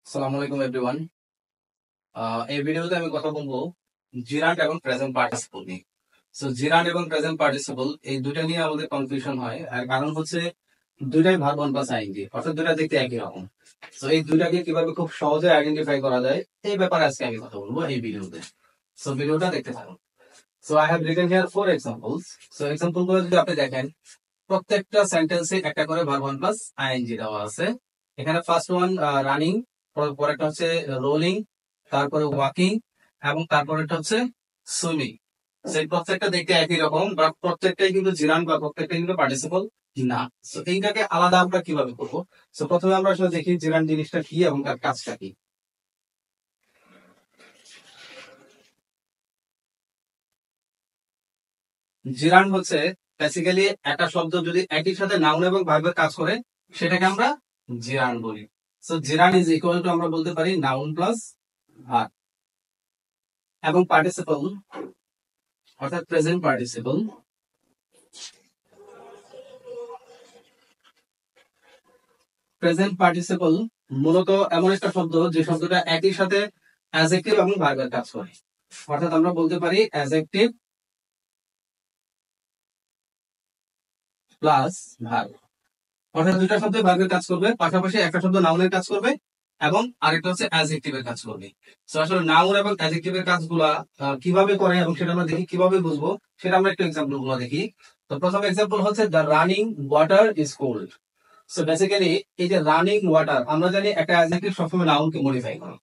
আসসালামু আলাইকুম এভরিওয়ান। এই ভিডিওতে আমি কথা বলবো জিরান্ড এবং প্রেজেন্ট পার্টিসিপল নিয়ে। সো জিরান্ড এবং প্রেজেন্ট পার্টিসিপল এই দুইটা নিয়ে আমাদের কনফিউশন হয়, আর কারণ হচ্ছে দুইটাই ভার্ব ওয়ান প্লাস আইএনজি, অর্থাৎ দুইটা দেখতে একই রকম। সো এই দুইটাকে কিভাবে খুব সহজে আইডেন্টিফাই করা যায় এই ব্যাপারে আজকে আমি কথা বলবো এই ভিডিওতে। সো ভিডিওটা দেখতে থাকুন। So I have written here 4 examples. So example গুলো যদি আপনি দেখেন, প্রত্যেকটা সেন্টেন্সে একটা করে ভার্ব ওয়ান প্লাস আইএনজি দেওয়া আছে। এখানে ফার্স্ট ওয়ান রানিং, পরেরটা হচ্ছে রোলিং, তারপরে ওয়াকিং এবং তারপরেটা হচ্ছে সুইমিং। সেই প্রত্যেকটা দেখতে একই রকম, বাট প্রত্যেকটাই কিন্তু জিরান বা প্রত্যেকটাই কিন্তু পার্টিসিপল না। সো এইটাকে আলাদা আমরা কিভাবে করবো? সো প্রথমে আমরা আসলে দেখি জিরান জিনিসটা কি এবং তার কাজটা কি। জিরান হচ্ছে বেসিক্যালি একটা শব্দ যদি একই সাথে নাউন এবং ভার্বের কাজ করে সেটাকে আমরা জিরান বলি। সো জিরান ইজ ইকুয়াল টু আমরা বলতে পারি নাউন প্লাস ভার্ব। এবং পার্টিসিপল অর্থাৎ প্রেজেন্ট পার্টিসিপল, প্রেজেন্ট পার্টিসিপল মূলত এমন একটা শব্দ যে শব্দটা একই সাথে অ্যাডজেক্টিভ এবং ভার্বের কাজ করে। অর্থাৎ আমরা বলতে পারি অ্যাডজেক্টিভ প্লাস ভার্ব। অর্থাৎ দুইটা শব্দ ভার্বের কাজ করবে, পাশাপাশি একটা শব্দ নাউনের কাজ করবে এবং আরেকটা হচ্ছে অ্যাডজেক্টিভের কাজ করবে। সো আসলে নাউন এবং অ্যাডজেক্টিভের কাজগুলা কিভাবে করে এবং সেটা আমরা দেখি কিভাবে বুঝবো, সেটা আমরা একটু এক্সাম্পল গুলো দেখি। তো প্রথম এক্সাম্পল হচ্ছে the running water is cold. So basically এই যে রানিং ওয়াটার, আমরা জানি একটা অ্যাডজেক্টিভ সবসময় নাউনকে মডিফাই করে।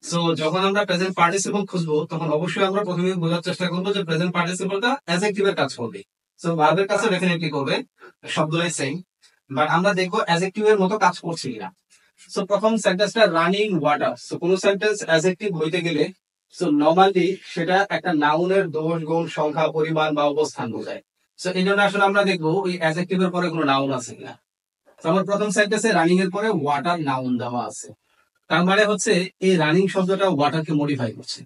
সো যখন আমরা প্রেজেন্ট পার্টিসিপল খুঁজবো তখন অবশ্যই আমরা প্রথমে বোঝার চেষ্টা করবো যে প্রেজেন্ট পার্টিসিপলটা অ্যাডজেক্টিভের কাজ করবে। সো ভার্বের কাছে ডেফিনেটলি করবে, সবগুলোই সেম, বাট আমরা দেখবো অ্যাডজেক্টিভের মতো কাজ করছে কিনা। সো প্রথম সেন্টেন্সটা রানিং ওয়াটার। সো কোন সেন্টেন্স অ্যাডজেক্টিভ হইতে গেলে সো নর্মালি সেটা একটা নাউনের দোষ গুণ সংখ্যা পরিমাণ বা অবস্থান বোঝায়। সো এই জন্য আসলে আমরা দেখবো ওই অ্যাডজেক্টিভের পরে কোনো নাউন আছে কিনা। তো আমার প্রথম সেন্টেন্সে রানিং এর পরে ওয়াটার নাউন দেওয়া আছে, তার মানে হচ্ছে এই রানিং শব্দটা ওয়াটারকে মডিফাই করছে।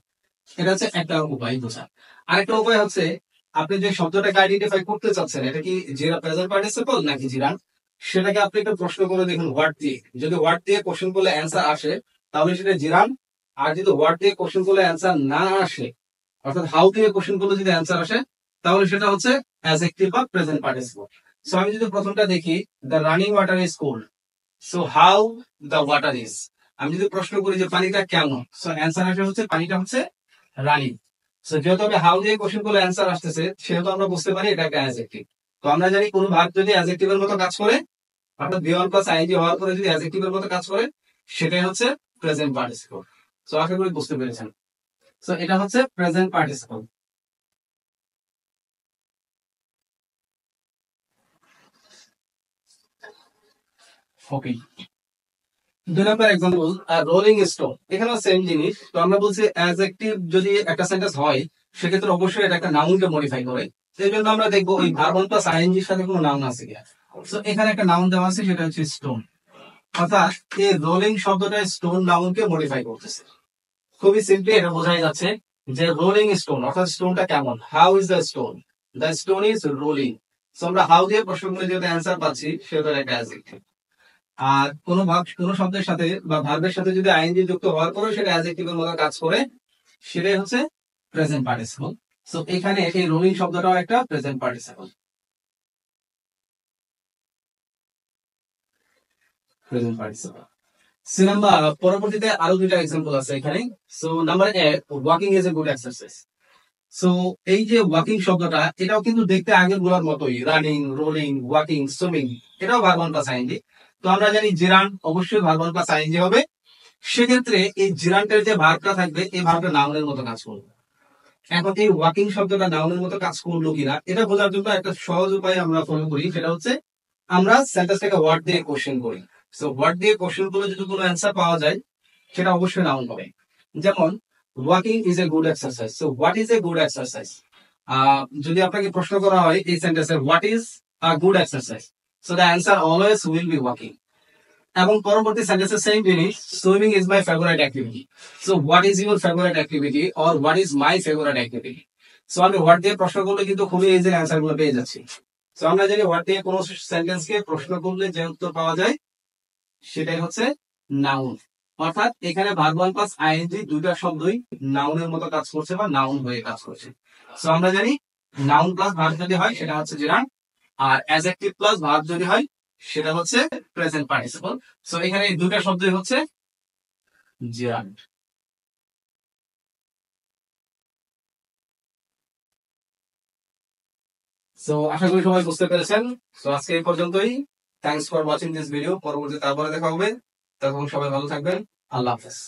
এটা হচ্ছে একটা উপায় বোঝা। আরেকটা উপায় হচ্ছে আপনি যে শব্দটাকে আইডেন্টিফাই করতে চাচ্ছেন এটা কি জিরা প্রেজেন্ট পার্টিসিপল নাকি জিরান, সেটাকে আপনি একটা প্রশ্ন করে দেখুন ওয়ার্ড দিয়ে। যদি ওয়ার্ড দিয়ে কোশ্চেন করলে অ্যান্সার আসে তাহলে সেটা জিরান। আর যদি ওয়ার্ড দিয়ে কোশ্চেন করলে অ্যান্সার না আসে, অর্থাৎ হাউ দিয়ে কোশ্চেন করলে যদি অ্যান্সার আসে তাহলে সেটা হচ্ছে অ্যাডজেক্টিভ বা প্রেজেন্ট পার্টিসিপল। সো আমি যদি প্রথমটা দেখি, the running water is cold. So how the water is, আমি যদি প্রশ্ন করি যে পানিটা কেমন, সো অ্যান্সার আসে হচ্ছে পানিটা হচ্ছে রানিং। সো যেহেতু আমি হাউ দিয়ে কোশ্চেন করলে অ্যান্সার আসতেছে, সেহেতু আমরা বুঝতে পারি এটা একটা অ্যাডজেক্টিভ। তো আমরা জানি কোন ভার্ব যদি অ্যাডজেক্টিভের মতো কাজ করে, অর্থাৎ বি ওয়ান প্লাস আইএনজি হওয়ার পরে যদি অ্যাডজেক্টিভের মতো কাজ করে, সেটাই হচ্ছে প্রেজেন্ট পার্টিসিপল। সো আশা করি বুঝতে পেরেছেন। সো এটা হচ্ছে প্রেজেন্ট পার্টিসিপল। ওকে, 2 নম্বর এক্সাম্পল রোলিং স্টোন। এখানেও সেম জিনিস। তো আমরা বলছি অ্যাডজেক্টিভ যদি একটা সেন্টেন্স হয় সেক্ষেত্রে অবশ্যই এটা একটা নাউনকে মডিফাই করে। সেই জন্য আমরা দেখবো ওই ভার্ব ওয়ান প্লাস আইএনজির সাথে কোনো নাউন আছে কিনা। তো এখানে একটা নাউন দেওয়া আছে, সেটা হচ্ছে স্টোন। অর্থাৎ এই রোলিং শব্দটা স্টোন নাউনকে মডিফাই করতেছে। খুবই সিম্পলি এটা বোঝাই যাচ্ছে যে রোলিং স্টোন, অর্থাৎ স্টোনটা কেমন, how is the stone, the stone is rolling. So আমরা হাউ দিয়ে প্রশ্ন করে যেটা অ্যান্সার পাচ্ছি সেটা একটা অ্যাডজেক্টিভ। আর কোন ভাব কোন শব্দের সাথে বা ভার্বের সাথে যদি আইএনজি যুক্ত হওয়ার পরেও সেটা অ্যাডজেক্টিভের মতো কাজ করে, সেটাই হচ্ছে প্রেজেন্ট পার্টিসিপল। সো এখানে এই রোলিং শব্দটাও একটা present participle. Present participle. C number, পরবর্তীতে আরো 2টা এক্সাম্পল আছে এখানে। So number 1, walking is a good exercise. So এই যে ওয়াকিং শব্দটা, এটাও কিন্তু দেখতে আগের গুলোর মতোই, রানিং, রোলিং, ওয়াকিং, সুইমিং, এটাও ভার্ব ওয়ান প্লাস আইএনজি। তো আমরা জানি জিরান অবশ্যই ভার্ব ওয়ান প্লাস আইএনজি হবে। সেক্ষেত্রে এই জিরান্টের যে ভার্বটা থাকবে এই ভার্বটা নাউনের মতো কাজ করবে। এখন এই ওয়াকিং শব্দটা নাউনের মতো কাজ করলো কিনা এটা বোঝার জন্য একটা সহজ উপায় আমরা ফলো করি, সেটা হচ্ছে আমরা সেন্টেন্সটাকে ওয়ার্ড দিয়ে কোশ্চেন করি। সো ওয়ার্ড দিয়ে কোশ্চেন করলে যদি কোনো অ্যান্সার পাওয়া যায় সেটা অবশ্যই নাউন হবে। যেমন walking is a good exercise. So what is a good exercise, যদি আপনাকে প্রশ্ন করা হয় এই সেন্টেন্সে what is a good exercise, so the answer always will be walking. এবং পরবর্তী সেন্টেন্সে সেম জিনিস, swimming is my favourite activity. So what is your favourite activity or what is my favourite activity. So আমি what দিয়ে প্রশ্ন করলে কিন্তু খুবই ইজি অ্যান্সার গুলো পেয়ে যাচ্ছি। সো আমরা জানি হোয়াট দিয়ে কোনো সেন্টেন্স কে প্রশ্ন করলে যে উত্তর পাওয়া যায় সেটাই হচ্ছে নাউন। অর্থাৎ এখানে ভার্ব ওয়ান প্লাস আইএনজি দুইটা শব্দই নাউনের মতো কাজ করছে বা নাউন হয়ে কাজ করছে। সো আমরা জানি নাউন প্লাস ভার্ব যদি হয় সেটা হচ্ছে জেরান্ড, আর অ্যাডজেক্টিভ প্লাস ভার্ব যদি হয় সেটা হচ্ছে প্রেজেন্ট পার্টিসিপল। সো এখানে এই দুইটা শব্দই হচ্ছে জেরান্ড। সো আশা করি সবাই বুঝতে পেরেছেন। সো আজকে এই পর্যন্তই। Thanks for watching this video. পরবর্তীতে তারপরে দেখা হবে। তখন সবাই ভালো থাকবেন। আল্লাহ হাফেজ।